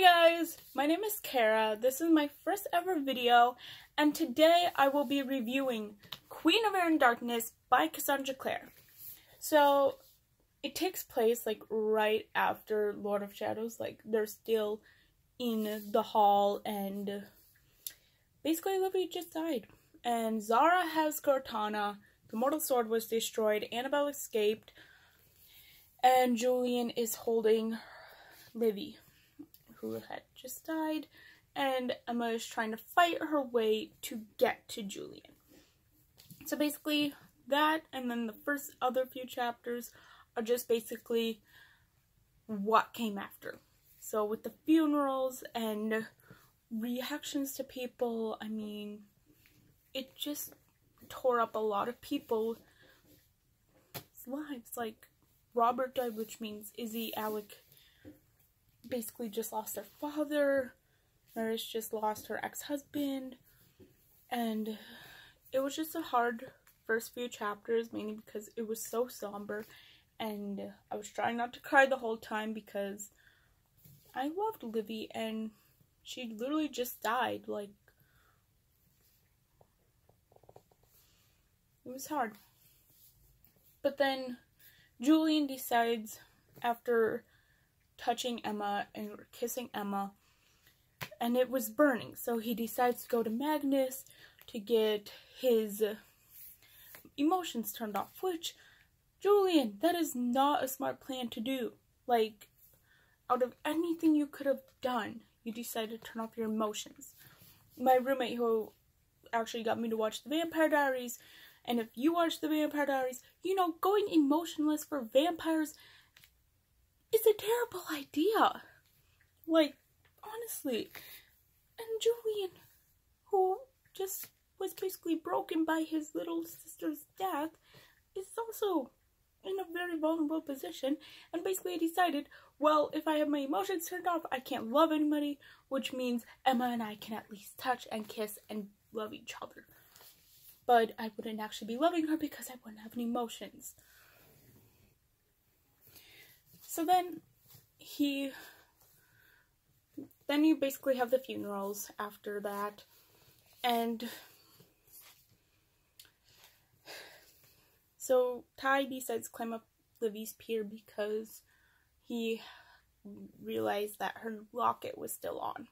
Hi guys, my name is Kara. This is my first ever video, and today I will be reviewing Queen of Air and Darkness by Cassandra Clare. So, it takes place like right after Lord of Shadows, like they're still in the hall and basically Livy just died. And Zara has Cortana, the mortal sword was destroyed, Annabelle escaped, and Julian is holding Livy, who had just died, and Emma is trying to fight her way to get to Julian. So basically that, and then the first other few chapters are just basically what came after. So with the funerals and reactions to people, I mean, it just tore up a lot of people's lives. Like, Robert died, which means Izzy, Alec basically just lost their father, Maris just lost her ex-husband, and it was just a hard first few chapters, mainly because it was so somber, and I was trying not to cry the whole time because I loved Livy, and she literally just died. Like, it was hard. But then Julian decides, after touching Emma and kissing Emma, and it was burning, so he decides to go to Magnus to get his emotions turned off, which, Julian, that is not a smart plan to do. Like, out of anything you could have done, you decided to turn off your emotions. My roommate, who actually got me to watch The Vampire Diaries, and if you watch The Vampire Diaries, you know, going emotionless for vampires is a terrible idea. Like, honestly. And Julian, who just was basically broken by his little sister's death, is also in a very vulnerable position, and basically decided, well, if I have my emotions turned off, I can't love anybody, which means Emma and I can at least touch and kiss and love each other. But I wouldn't actually be loving her because I wouldn't have any emotions. So then you basically have the funerals after that, and so Ty decides to climb up Livy's pier because he realized that her locket was still on.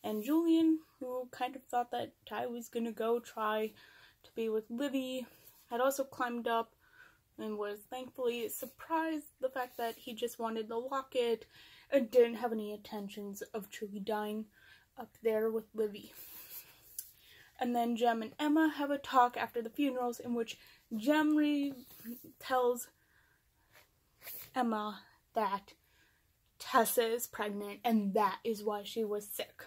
And Julian, who kind of thought that Ty was gonna go try to be with Livy, had also climbed up and was thankfully surprised the fact that he just wanted the locket and didn't have any intentions of truly dying up there with Livy. And then Jem and Emma have a talk after the funerals in which Jem tells Emma that Tessa is pregnant and that is why she was sick.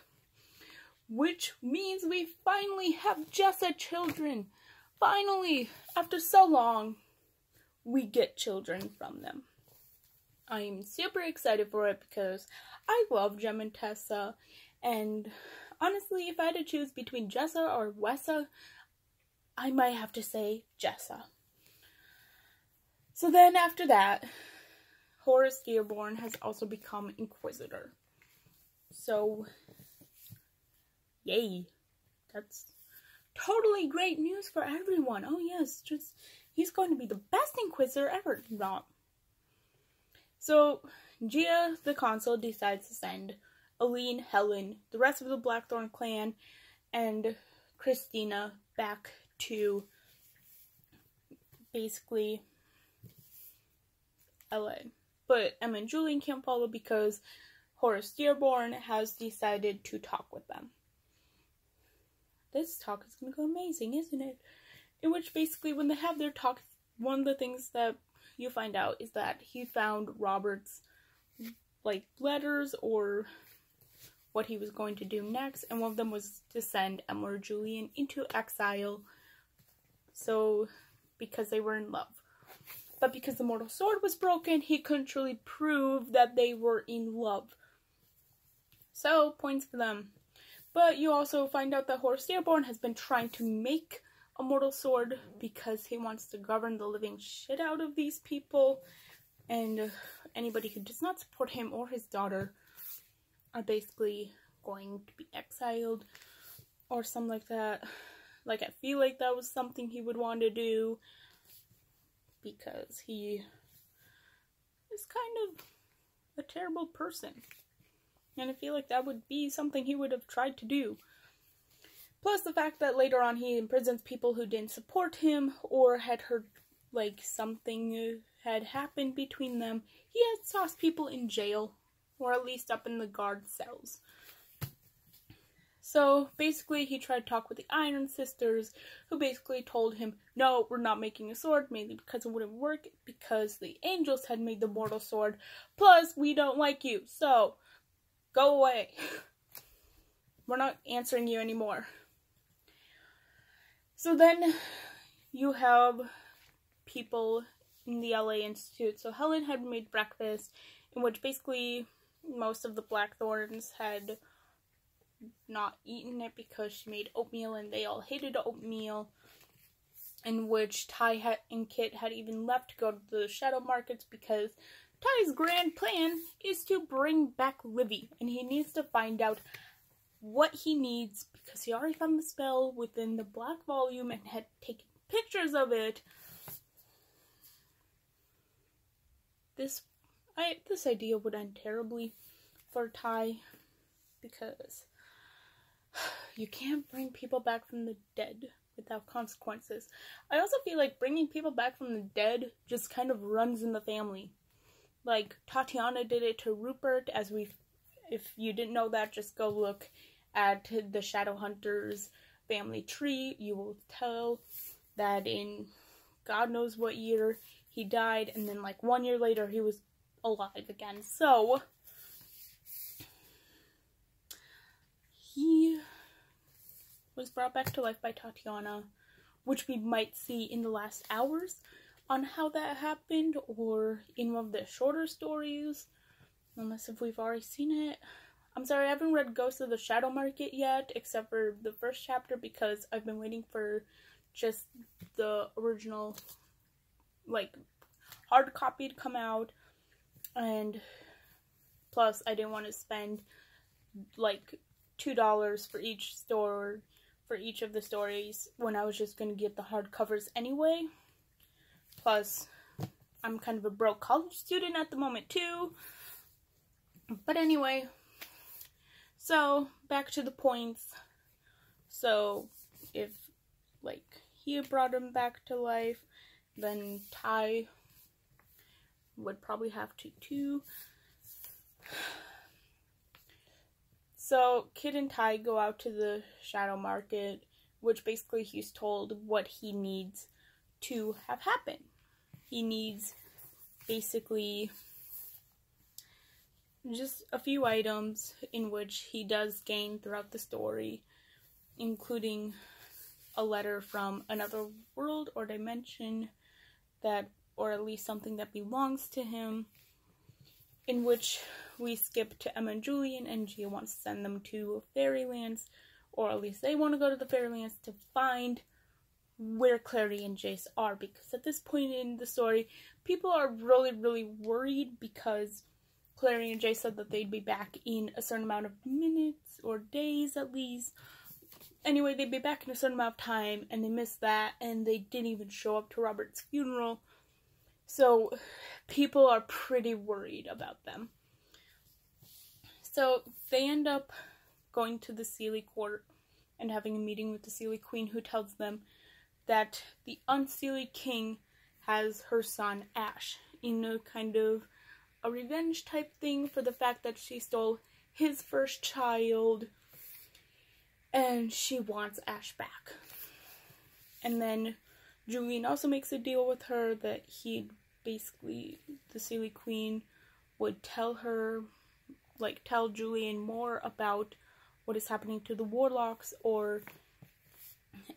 Which means we finally have Jessa children. Finally, after so long, we get children from them. I'm super excited for it because I love Jem and Tessa, and honestly, if I had to choose between Jessa or Wessa, I might have to say Jessa. So then after that, Horace Dearborn has also become Inquisitor. So, yay. That's totally great news for everyone. Oh yes, he's going to be the best Inquisitor ever. Not. So, Gia, the consul, decides to send Aline, Helen, the rest of the Blackthorn clan, and Christina back to basically LA. But Emma and Julian can't follow because Horace Dearborn has decided to talk with them. This talk is going to go amazing, isn't it? In which basically when they have their talk, one of the things that you find out is that he found Robert's like letters or what he was going to do next, and one of them was to send Emma or Julian into exile, so because they were in love. But because the mortal sword was broken, he couldn't truly prove that they were in love. So, points for them. But you also find out that Horace Dearborn has been trying to make a mortal sword because he wants to govern the living shit out of these people, and anybody who does not support him or his daughter are basically going to be exiled or something like that. Like, I feel like that was something he would want to do because he is kind of a terrible person. And I feel like that would be something he would have tried to do. Plus the fact that later on he imprisons people who didn't support him or had heard, like, something had happened between them. He had tossed people in jail, or at least up in the guard cells. So basically he tried to talk with the Iron Sisters, who basically told him, no, we're not making a sword, mainly because it wouldn't work, because the angels had made the mortal sword. Plus, we don't like you, so go away. We're not answering you anymore. So then you have people in the LA Institute. So Helen had made breakfast, in which basically most of the Blackthorns had not eaten it because she made oatmeal and they all hated oatmeal, in which Ty and Kit had even left to go to the shadow markets because Ty's grand plan is to bring back Livy, and he needs to find out what he needs because he already found the spell within the black volume and had taken pictures of it. This idea would end terribly for Ty because you can't bring people back from the dead without consequences. I also feel like bringing people back from the dead just kind of runs in the family. Like, Tatiana did it to Rupert, if you didn't know that, just go look at the Shadowhunters family tree. You will tell that in God knows what year he died, and then like 1 year later he was alive again. So he was brought back to life by Tatiana, which we might see in the last hours on how that happened, or in one of the shorter stories, unless if we've already seen it. I'm sorry, I haven't read Ghosts of the Shadow Market yet, except for the first chapter, because I've been waiting for just the original, like, hard copy to come out, and plus I didn't want to spend, like, $2 for each store, for each of the stories, when I was just going to get the hardcovers anyway. Plus, I'm kind of a broke college student at the moment too. But anyway, so back to the points. So if, like, he brought him back to life, then Ty would probably have to too. So Kid and Ty go out to the shadow market, which basically he's told what he needs to have happen. He needs basically just a few items in which he does gain throughout the story, including a letter from another world or dimension that, or at least something that belongs to him, in which we skip to Emma and Julian, and Gia wants to send them to Fairylands, or at least they want to go to the Fairylands to find where Clary and Jace are, because at this point in the story, people are really, really worried because Clary and Jace said that they'd be back in a certain amount of minutes, or days at least. Anyway, they'd be back in a certain amount of time, and they missed that, and they didn't even show up to Robert's funeral. So, people are pretty worried about them. So, they end up going to the Seelie court and having a meeting with the Seelie Queen, who tells them that the Unseelie King has her son Ash, in a kind of a revenge type thing for the fact that she stole his first child, and she wants Ash back. And then Julian also makes a deal with her that he'd basically, the Seelie Queen would tell her, like, tell Julian more about what is happening to the Warlocks, or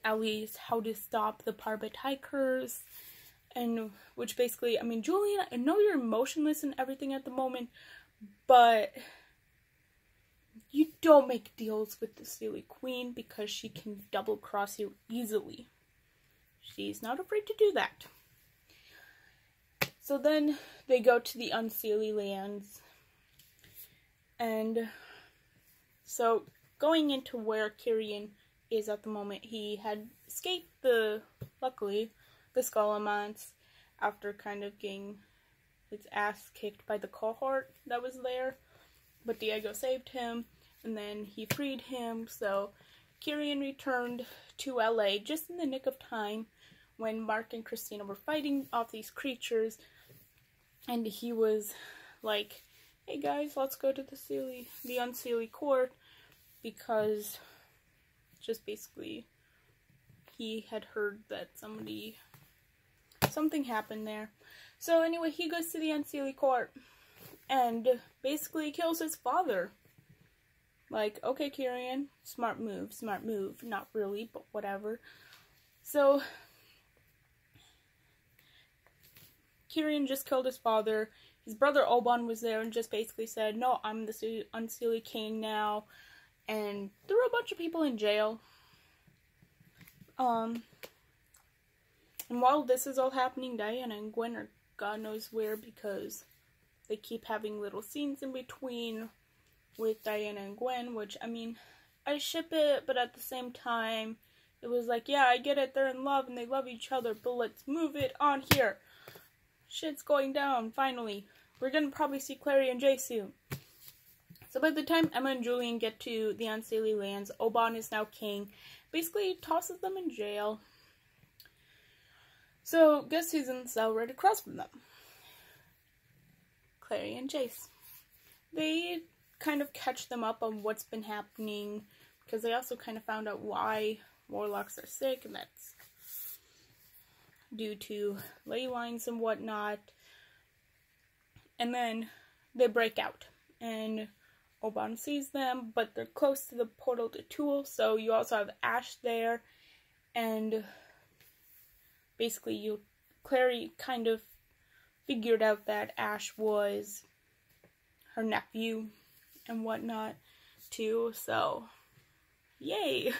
at least how to stop the Parbatai curse, and which basically, I mean, Julian, I know you're emotionless and everything at the moment, but you don't make deals with the Seelie Queen because she can double-cross you easily. She's not afraid to do that. So then they go to the Unseelie lands, and So, going into where Kirian is at the moment, he had escaped luckily, the Skullamaunts after kind of getting his ass kicked by the cohort that was there. But Diego saved him, and then he freed him, so Kirian returned to LA just in the nick of time when Mark and Christina were fighting off these creatures, and he was like, hey guys, let's go to the Unseelie Court, because just basically he had heard that something happened there. So anyway, he goes to the Unseelie Court and basically kills his father. Like, okay, Kirian, smart move. Not really, but whatever. So Kirian just killed his father. His brother Oban was there and just basically said, no, I'm the Unseelie King now, and threw a bunch of people in jail. And while this is all happening, Diana and Gwen are God knows where, because they keep having little scenes in between with Diana and Gwen, which, I mean, I ship it, but at the same time, it was like, yeah, I get it, they're in love and they love each other, but let's move it on here. Shit's going down, finally. We're gonna probably see Clary and Jay soon. So by the time Emma and Julian get to the Unseelie lands, Oban is now king. Basically tosses them in jail. So guess who's in the cell right across from them? Clary and Jace. They kind of catch them up on what's been happening, because they also kind of found out why warlocks are sick, and that's due to ley lines and whatnot. And then they break out, and Oban sees them, but they're close to the portal to Tool, so you also have Ash there, and basically Clary kind of figured out that Ash was her nephew and whatnot too, so yay.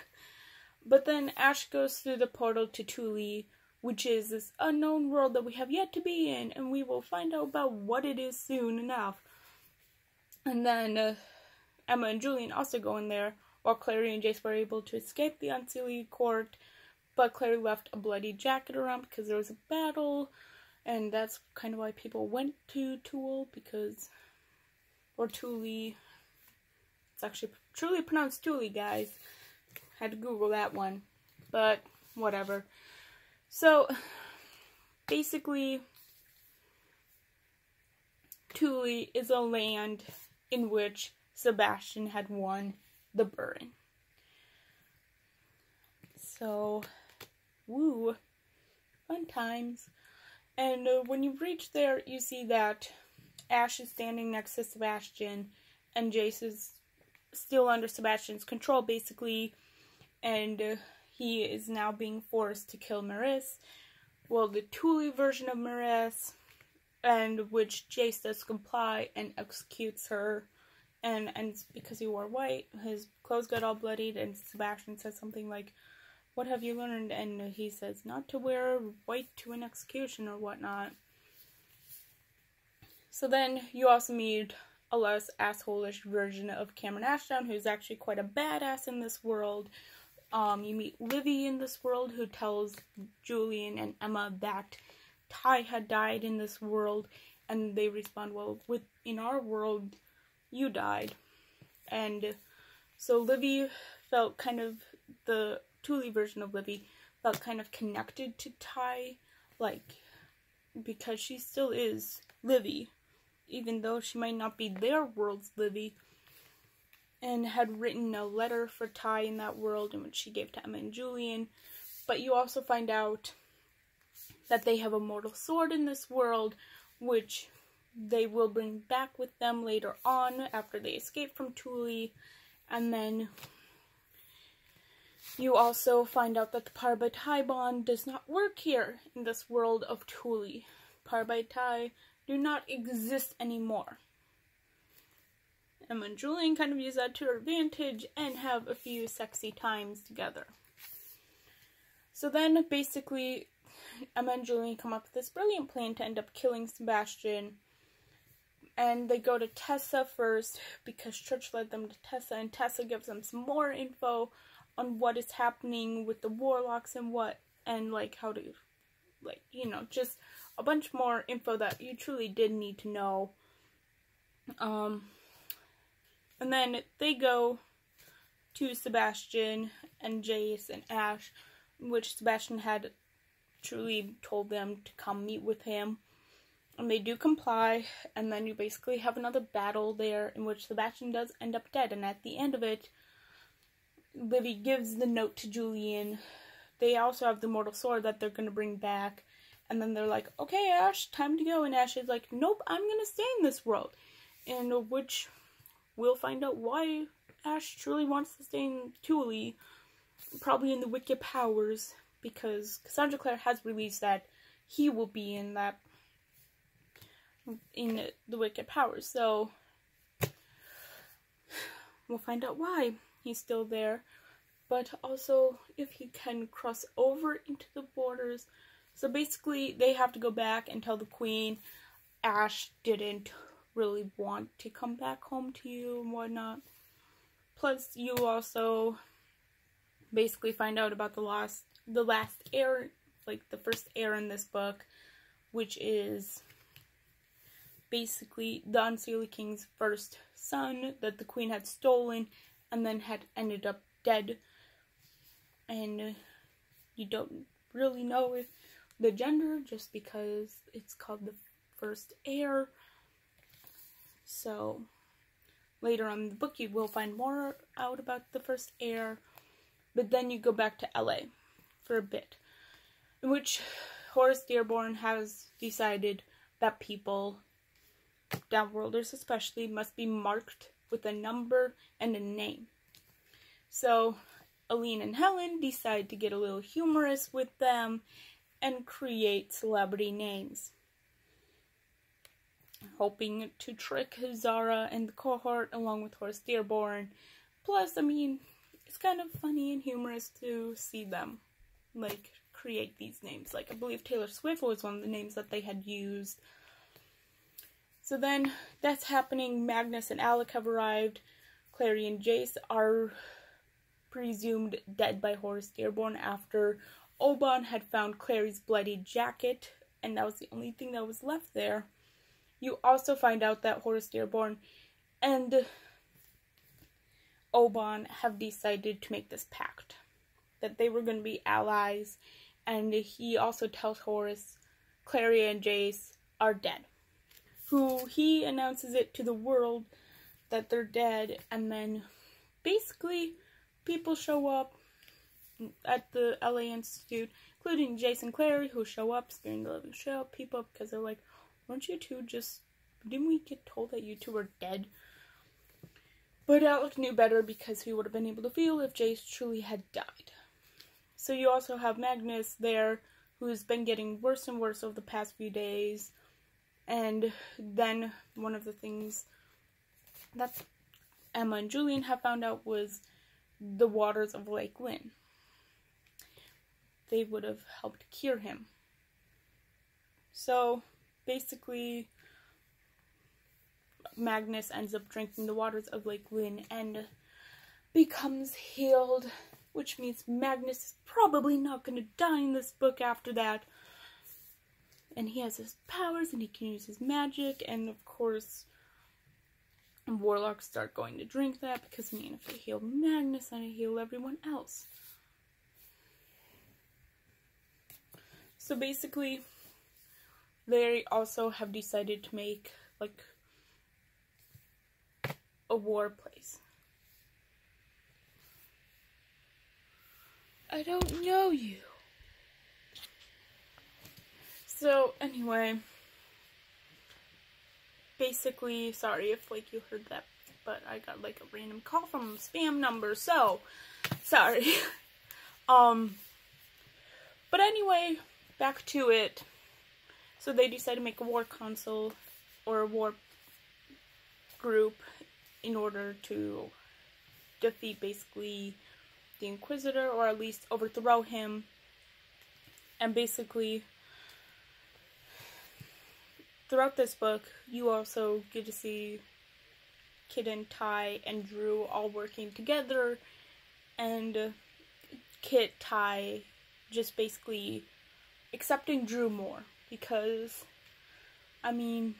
But then Ash goes through the portal to Thule, which is this unknown world that we have yet to be in, and we will find out about what it is soon enough. And then Emma and Julian also go in there, while Clary and Jace were able to escape the Unseelie Court, but Clary left a bloody jacket around because there was a battle, and that's kind of why people went to Thule, or Thule, it's actually truly pronounced Thule, guys. Had to Google that one, but whatever. So, basically, Thule is a land in which Sebastian had won the Burren. So, woo, fun times. And when you reach there, you see that Ash is standing next to Sebastian, and Jace is still under Sebastian's control, basically, and he is now being forced to kill Maris. Well, the Thule version of Maris, and which Jace does comply and executes her, and because he wore white, his clothes got all bloodied, and Sebastian says something like, what have you learned? And he says not to wear white to an execution or whatnot. So then you also meet a less asshole-ish version of Cameron Ashdown, who's actually quite a badass in this world. You meet Livy in this world, who tells Julian and Emma that Ty had died in this world, and they respond, well, in our world, you died. And so Livy felt kind of, the Thule version of Livy felt kind of connected to Ty, like, because she still is Livy, even though she might not be their world's Livy, and had written a letter for Ty in that world, in which she gave to Emma and Julian. But you also find out that they have a mortal sword in this world, which they will bring back with them later on, after they escape from Thule. And then you also find out that the Parbatai bond does not work here in this world of Thule. Parbatai do not exist anymore. Emma and Julian kind of use that to their advantage and have a few sexy times together. So then, basically, Emma and Julian come up with this brilliant plan to end up killing Sebastian, And they go to Tessa first because Church led them to Tessa, and Tessa gives them some more info on what is happening with the warlocks and like how to, like, you know, just a bunch more info that you truly did need to know. And then they go to Sebastian and Jace and Ash, which Sebastian had truly told them to come meet with him. And they do comply, and then you basically have another battle there in which Sebastian does end up dead, and at the end of it, Livy gives the note to Julian. They also have the mortal sword that they're going to bring back, and then they're like, okay, Ash, time to go, and Ash is like, nope, I'm going to stay in this world, and which we'll find out why Ash truly wants to stay in Thule, probably in the Wicked Powers, because Cassandra Clare has released that he will be in the Wicked Powers, so we'll find out why he's still there, but also if he can cross over into the borders. So basically, they have to go back and tell the Queen Ash didn't really want to come back home to you and whatnot. Plus, you also basically find out about the last heir, like the first heir in this book, which is basically the Unseelie King's first son that the Queen had stolen and then had ended up dead. And you don't really know if the gender, just because it's called the first heir. So later on in the book you will find more out about the first heir. But then you go back to LA for a bit, in which Horace Dearborn has decided that people, downworlders especially, must be marked with a number and a name. So Aline and Helen decide to get a little humorous with them and create celebrity names, hoping to trick Zara and the cohort along with Horace Dearborn. Plus, I mean, it's kind of funny and humorous to see them, like, create these names. Like, I believe Taylor Swift was one of the names that they had used. So then, that's happening. Magnus and Alec have arrived. Clary and Jace are presumed dead by Horace Dearborn after Oban had found Clary's bloody jacket, and that was the only thing that was left there. You also find out that Horace Dearborn and Oban have decided to make this pact, that they were going to be allies, and he also tells Horace Clary and Jace are dead. Who he announces it to the world that they're dead, and then basically people show up at the LA Institute, including Jace and Clary, who show up, scaring the living shit out of people because they're like, weren't you two just, didn't we get told that you two were dead? But Alec knew better because he would have been able to feel if Jace truly had died. So you also have Magnus there, who's been getting worse and worse over the past few days. And then one of the things that Emma and Julian have found out was the waters of Lake Lynn. They would have helped cure him. So basically, Magnus ends up drinking the waters of Lake Lynn and becomes healed, which means Magnus is probably not going to die in this book after that. And he has his powers and he can use his magic, and of course warlocks start going to drink that because, I mean, if I heal Magnus, then I heal everyone else. So basically, they also have decided to make, like, a war place. I don't know you. So, anyway, basically, sorry if, like, you heard that, but I got, like, a random call from a spam number, so, sorry. But anyway, back to it. So they decide to make a war council, or a war group, in order to defeat, basically, the Inquisitor, or at least overthrow him, and basically throughout this book, you also get to see Kitten, Ty, and Drew all working together, and Kit, Ty, just basically accepting Drew more, because, I mean,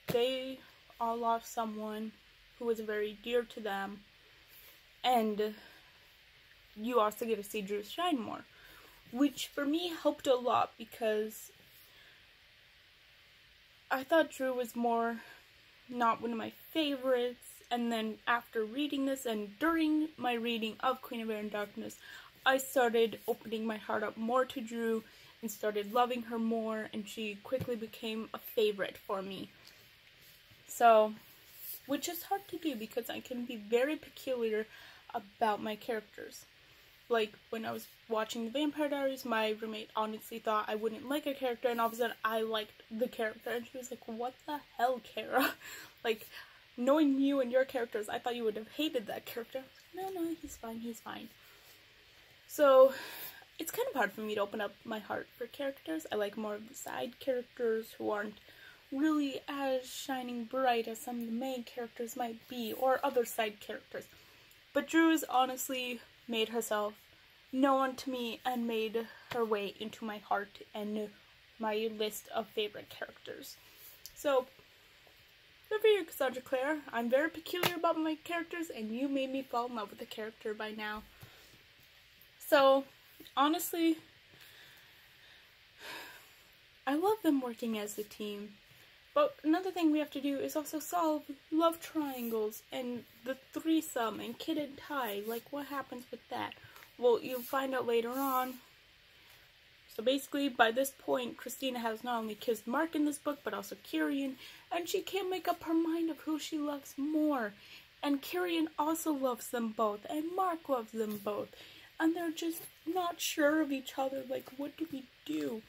they all lost someone who was very dear to them, and you also get to see Drew shine more, which for me helped a lot, because I thought Drew was more not one of my favorites, and then after reading this and during my reading of Queen of Air and Darkness, I started opening my heart up more to Drew and started loving her more, and she quickly became a favorite for me. So, which is hard to do because I can be very peculiar about my characters. Like, when I was watching The Vampire Diaries, my roommate honestly thought I wouldn't like a character, and all of a sudden I liked the character, and she was like, what the hell, Kara? Like, knowing you and your characters, I thought you would have hated that character. No, he's fine, he's fine. So, it's kind of hard for me to open up my heart for characters. I like more of the side characters who aren't really as shining bright as some of the main characters might be, or other side characters. But Drew has honestly made herself known to me and made her way into my heart and my list of favorite characters. So, good for you, Cassandra Clare. I'm very peculiar about my characters, and you made me fall in love with the character by now. So, honestly, I love them working as a team. But another thing we have to do is also solve love triangles and the threesome and Kid and Ty. Like, what happens with that? Well, you'll find out later on. So basically, by this point, Christina has not only kissed Mark in this book, but also Kyrian, and she can't make up her mind of who she loves more. And Kyrian also loves them both, and Mark loves them both. And they're just not sure of each other, like, what do we do?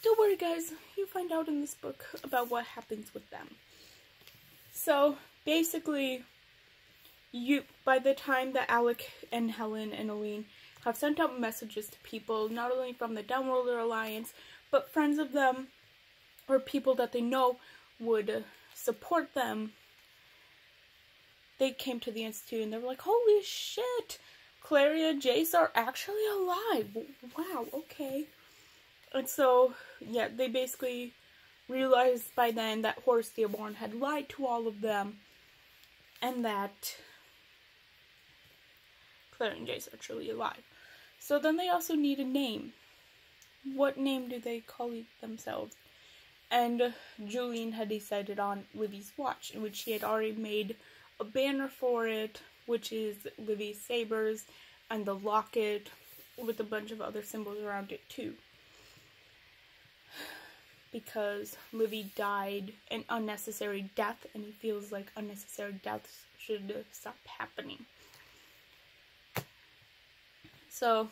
Don't worry, guys, you find out in this book about what happens with them. So, basically, by the time that Alec and Helen and Aline have sent out messages to people, not only from the Downworlder Alliance, but friends of them, or people that they know would support them, they came to the Institute and they were like, holy shit, Claria and Jace are actually alive. Wow, okay. And so, yeah, they basically realized by then that Horace Dearborn had lied to all of them, and that Claire and Jace are truly alive. So then they also need a name. What name do they call themselves? And Julian had decided on Livy's watch, in which she had already made a banner for it, which is Livy's sabers, and the locket, with a bunch of other symbols around it too. Because Livy died an unnecessary death, and he feels like unnecessary deaths should stop happening. So,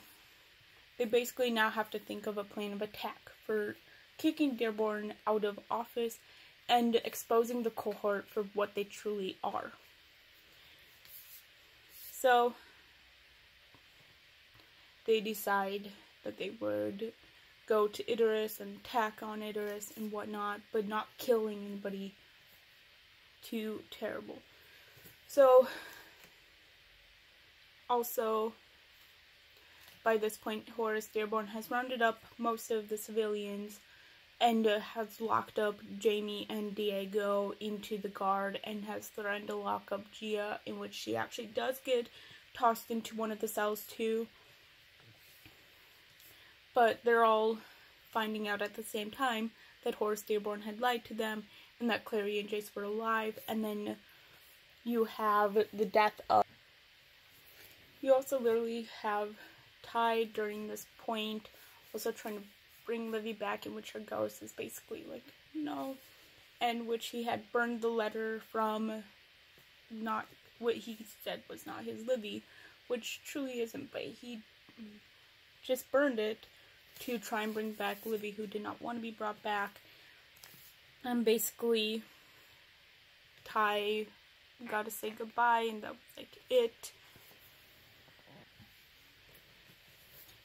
they basically now have to think of a plan of attack for kicking Dearborn out of office and exposing the cohort for what they truly are. So, they decide that they would go to Idris and attack on Idris and whatnot, but not killing anybody too terrible. So, also, by this point, Horace Dearborn has rounded up most of the civilians and has locked up Jamie and Diego into the guard and has threatened to lock up Gia, in which she actually does get tossed into one of the cells too. But they're all finding out at the same time that Horace Dearborn had lied to them and that Clary and Jace were alive. And then you have the death of... You also literally have Ty during this point also trying to bring Livy back, in which her ghost is basically like, no. And which he had burned the letter from not what he said was not his Livy, which truly isn't, but he just burned it to try and bring back Livy, who did not want to be brought back. And basically, Ty got to say goodbye, and that was like it.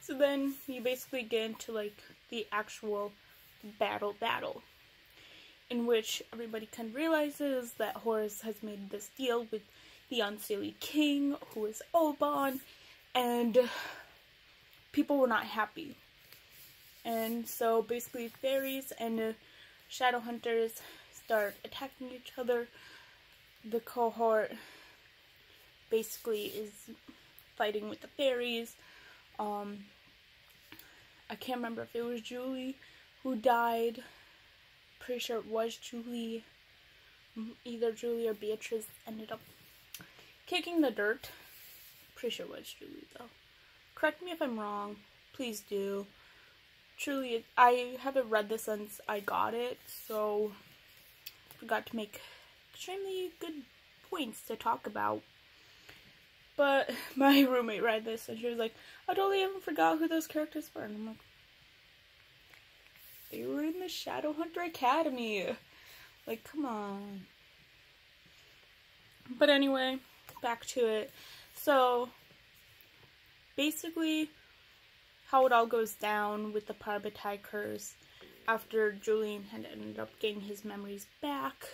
So then you basically get into like the actual battle, in which everybody kind of realizes that Horus has made this deal with the Unseelie King, who is Oban, and people were not happy. And so basically fairies and shadow hunters start attacking each other. The cohort basically is fighting with the fairies. I can't remember if it was Julie who died. Pretty sure it was Julie. Either Julie or Beatrice ended up kicking the dirt. Pretty sure it was Julie though. Correct me if I'm wrong. Please do. Truly, I haven't read this since I got it, so I forgot to make extremely good points to talk about. But my roommate read this and she was like, I totally even forgot who those characters were. And I'm like, they were in the Shadowhunter Academy. Like, come on. But anyway, back to it. So, basically, how it all goes down with the Parvati curse after Julian had ended up getting his memories back.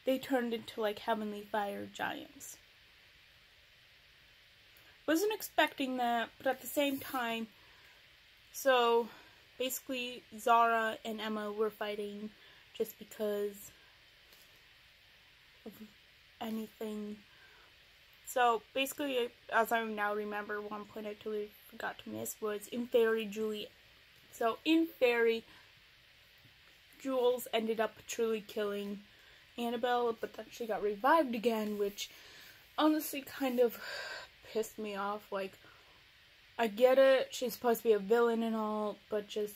They turned into like heavenly fire giants. Wasn't expecting that, but at the same time, so basically Zara and Emma were fighting just because of anything. So basically, as I now remember, one point I totally forgot to miss was in Fairy Julie. So in Fairy, Jules ended up truly killing Annabelle, but then she got revived again, which honestly kind of pissed me off. Like, I get it, she's supposed to be a villain and all, but just,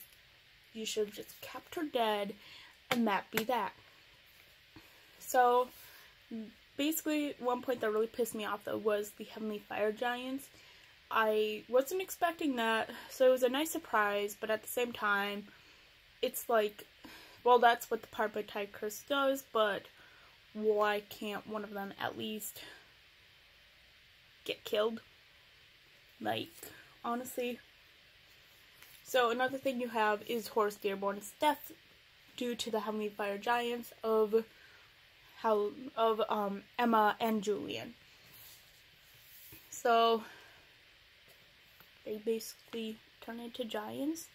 you should have just kept her dead, and that be that. So, basically, one point that really pissed me off, though, was the Heavenly Fire Giants. I wasn't expecting that, so it was a nice surprise, but at the same time, it's like, well, that's what the Parvati curse does, but why can't one of them at least get killed? Like, honestly. So, another thing you have is Horus Dearborn's death due to the Heavenly Fire Giants of Emma and Julian. So, they basically turn into giants,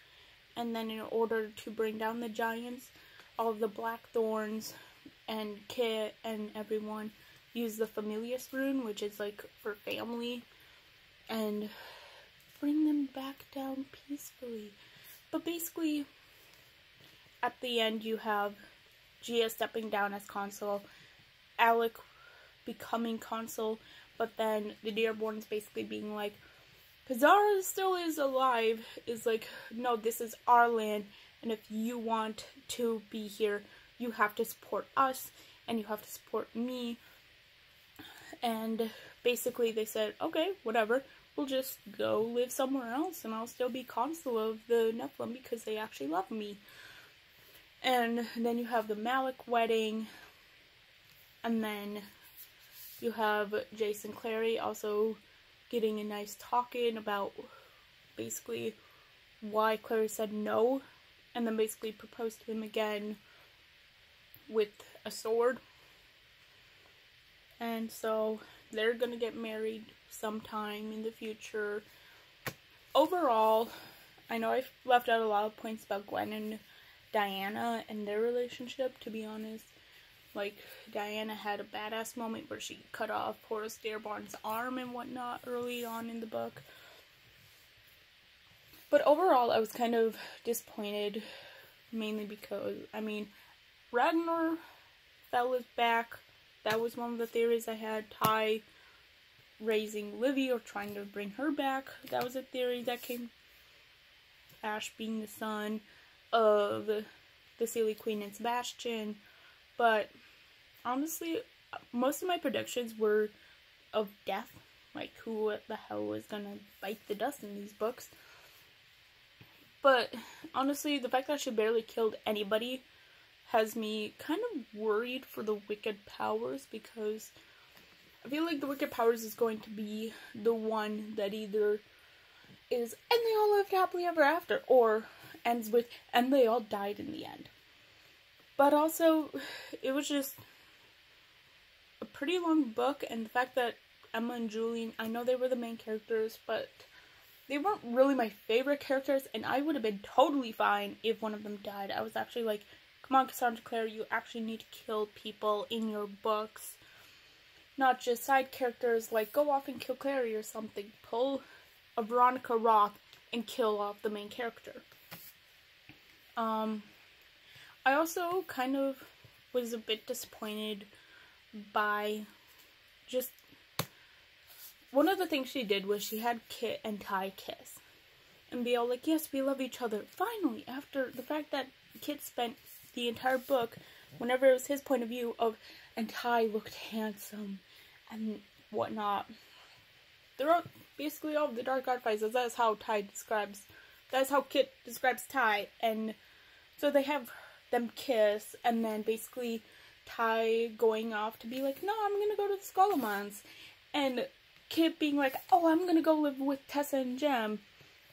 and then in order to bring down the giants, all of the Blackthorns and Kit and everyone use the Familius rune, which is like for family, and bring them back down peacefully. But basically, at the end you have Gia stepping down as consul, Alec becoming consul, but then the Dearborns basically being like, Zara still is alive, is like, no, this is our land, and if you want to be here, you have to support us, and you have to support me. And basically they said, okay, whatever, we'll just go live somewhere else, and I'll still be consul of the Nephilim because they actually love me. And then you have the Malik wedding, and then you have Jason Clary also getting a nice talk-in about basically why Clary said no, and then basically proposed to him again with a sword. And so they're gonna get married sometime in the future. Overall, I know I've left out a lot of points about Gwen and Diana and their relationship, to be honest. Like, Diana had a badass moment where she cut off Horus Dearborn's arm and whatnot early on in the book. But overall, I was kind of disappointed, mainly because, I mean, Ragnar fell back. That was one of the theories I had. Ty raising Livy or trying to bring her back. That was a theory that came. Ash being the son of the Seelie Queen and Sebastian. But honestly, most of my predictions were of death. Like, who the hell was gonna bite the dust in these books? But honestly, the fact that she barely killed anybody has me kind of worried for the Wicked Powers, because I feel like the Wicked Powers is going to be the one that either is, and they all lived happily ever after, or ends with, and they all died in the end. But also, it was just a pretty long book, and the fact that Emma and Julian, I know they were the main characters, but they weren't really my favorite characters, and I would have been totally fine if one of them died. I was actually like, come on, Cassandra Clare, you actually need to kill people in your books. Not just side characters, like, go off and kill Clary or something. Pull a Veronica Roth and kill off the main character. I also kind of was a bit disappointed by just... One of the things she did was she had Kit and Ty kiss. And be all like, yes, we love each other. Finally, after the fact that Kit spent the entire book, whenever it was his point of view of, and Ty looked handsome and whatnot. They're basically all the Dark Artificers. That's how that's how Kit describes Ty. And so they have them kiss, and then basically Ty going off to be like, no, I'm gonna go to the Skullomans. And Kit being like, oh, I'm gonna go live with Tessa and Jem.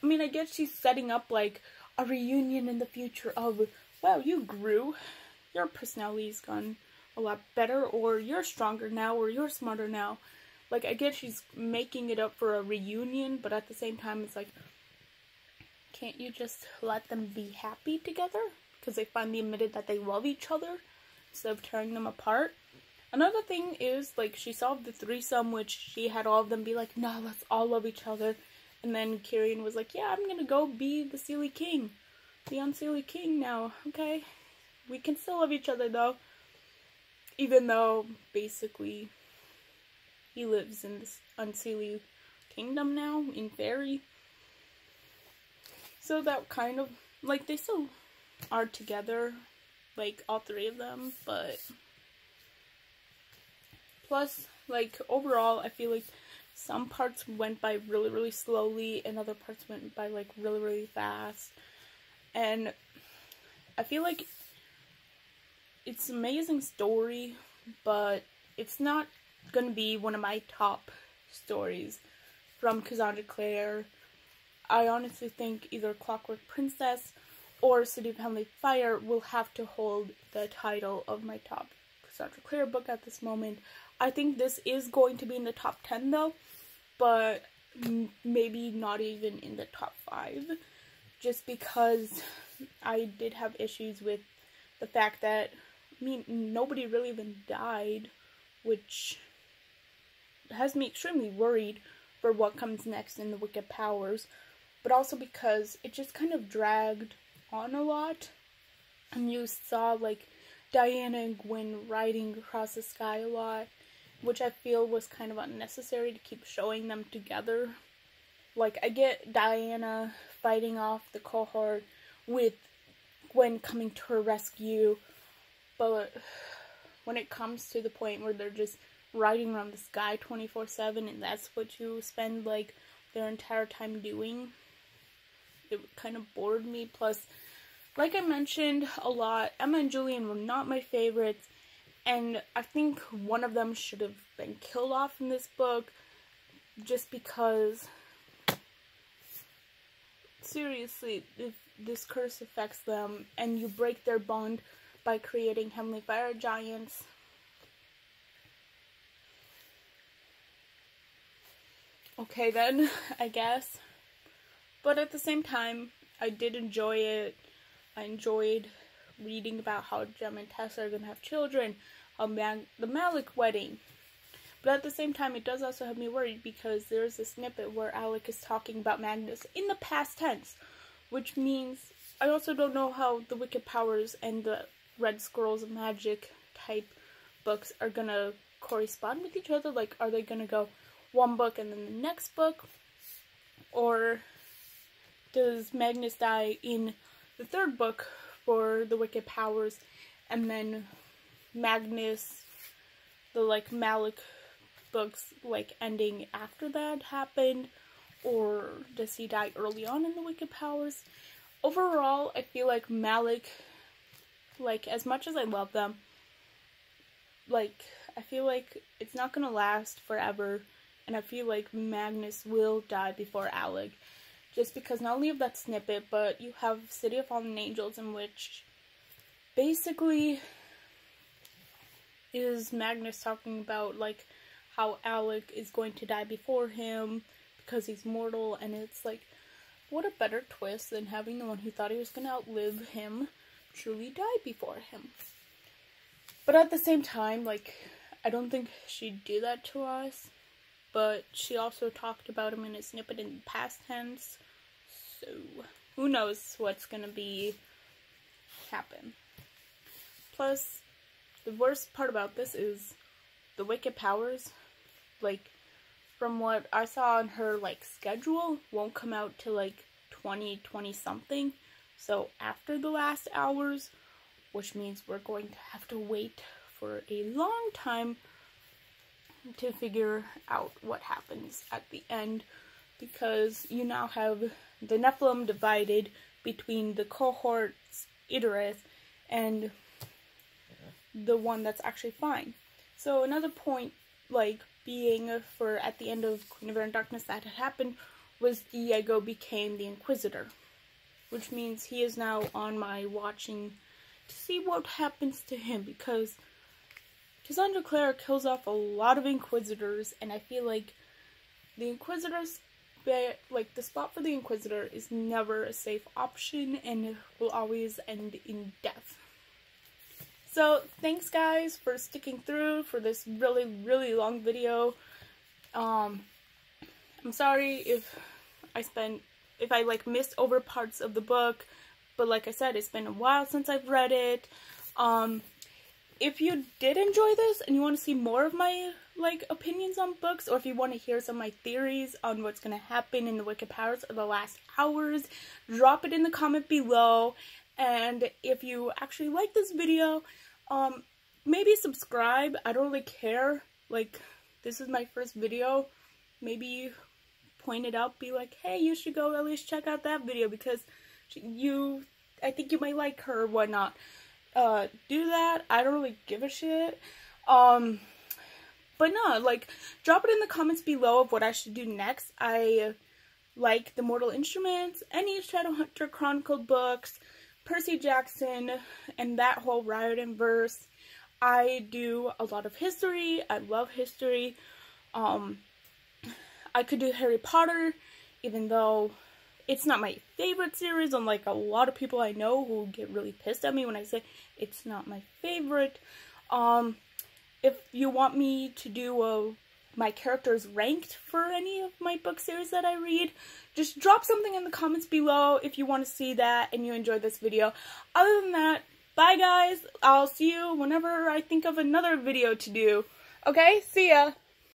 I mean, I guess she's setting up, like, a reunion in the future of, well, you grew. Your personality's gone a lot better, or you're stronger now, or you're smarter now. Like, I guess she's making it up for a reunion, but at the same time, it's like, can't you just let them be happy together? Because they finally admitted that they love each other, instead of tearing them apart. Another thing is, like, she solved the threesome, which she had all of them be like, no, let's all love each other. And then Kieran was like, yeah, I'm gonna go be the Seelie King. The Unseelie King now, okay? We can still love each other, though. Even though, basically, he lives in this Unseelie Kingdom now, in Fairy. So that kind of, like, they still are together, like, all three of them, but... Plus, like, overall, I feel like some parts went by really, really slowly, and other parts went by, like, really, really fast. And I feel like it's an amazing story, but it's not gonna be one of my top stories from Cassandra Clare. I honestly think either Clockwork Princess or City of Heavenly Fire will have to hold the title of my top Cassandra Clare book at this moment. I think this is going to be in the top 10 though, but maybe not even in the top 5, just because I did have issues with the fact that, I mean, nobody really even died, which has me extremely worried for what comes next in the Wicked Powers, but also because it just kind of dragged on a lot, and you saw, like, Diana and Gwen riding across the sky a lot, which I feel was kind of unnecessary to keep showing them together. Like, I get Diana fighting off the cohort with Gwen coming to her rescue, but when it comes to the point where they're just riding around the sky 24/7 and that's what you spend, like, their entire time doing, it kind of bored me. Plus, like I mentioned a lot, Emma and Julian were not my favorites, and I think one of them should have been killed off in this book, just because, seriously, if this curse affects them, and you break their bond by creating Heavenly Fire Giants, okay then, I guess. But at the same time, I did enjoy it. I enjoyed reading about how Jem and Tessa are going to have children, the Malik wedding. But at the same time, it does also have me worried because there's a snippet where Alec is talking about Magnus in the past tense, which means I also don't know how the Wicked Powers and the Red Scrolls of Magic type books are going to correspond with each other. Like, are they going to go one book and then the next book? Or does Magnus die in the third book for the Wicked Powers, and then Magnus, the, like, Malik books, like, ending after that happened? Or does he die early on in the Wicked Powers? Overall, I feel like Malik, like, as much as I love them, like, I feel like it's not gonna last forever, and I feel like Magnus will die before Alec. just because not only of that snippet, but you have City of Fallen Angels, in which basically is Magnus talking about, like, how Alec is going to die before him because he's mortal, and it's like, what a better twist than having the one who thought he was going to outlive him truly die before him. But at the same time, like, I don't think she'd do that to us, but she also talked about him in a snippet in the past tense, so who knows what's going to happen. Plus, the worst part about this is the Wicked Powers, like, from what I saw on her, like, schedule, won't come out till, like, 2020 something. So after the last hours, which means we're going to have to wait for a long time to figure out what happens at the end, because you now have the Nephilim divided between the cohorts Idris and the one that's actually fine. So another point, like, being for at the end of Queen of Air and Darkness that had happened was Diego became the Inquisitor, which means he is now on my watching to see what happens to him, because Cassandra Clare kills off a lot of Inquisitors, and I feel like the Inquisitors, like, the spot for the Inquisitor is never a safe option and will always end in death. So, thanks guys for sticking through for this really, really long video. I'm sorry if I like missed over parts of the book, but like I said, it's been a while since I've read it. If you did enjoy this and you want to see more of my, like, opinions on books, or if you want to hear some of my theories on what's going to happen in the Wicked Powers of the last hours, drop it in the comment below. And if you actually like this video, maybe subscribe. I don't really care. Like, this is my first video. Maybe point it out, be like, hey, you should go at least check out that video because I think you might like her or whatnot. Do that. I don't really give a shit. But no, like, drop it in the comments below of what I should do next. I like the Mortal Instruments, any Shadowhunter Chronicled books, Percy Jackson, and that whole Riordan verse. I do a lot of history. I love history. I could do Harry Potter, even though it's not my favorite series, unlike a lot of people I know who get really pissed at me when I say it's not my favorite. If you want me to do my characters ranked for any of my book series that I read, just drop something in the comments below if you want to see that and you enjoyed this video. Other than that, bye guys. I'll see you whenever I think of another video to do. Okay, see ya.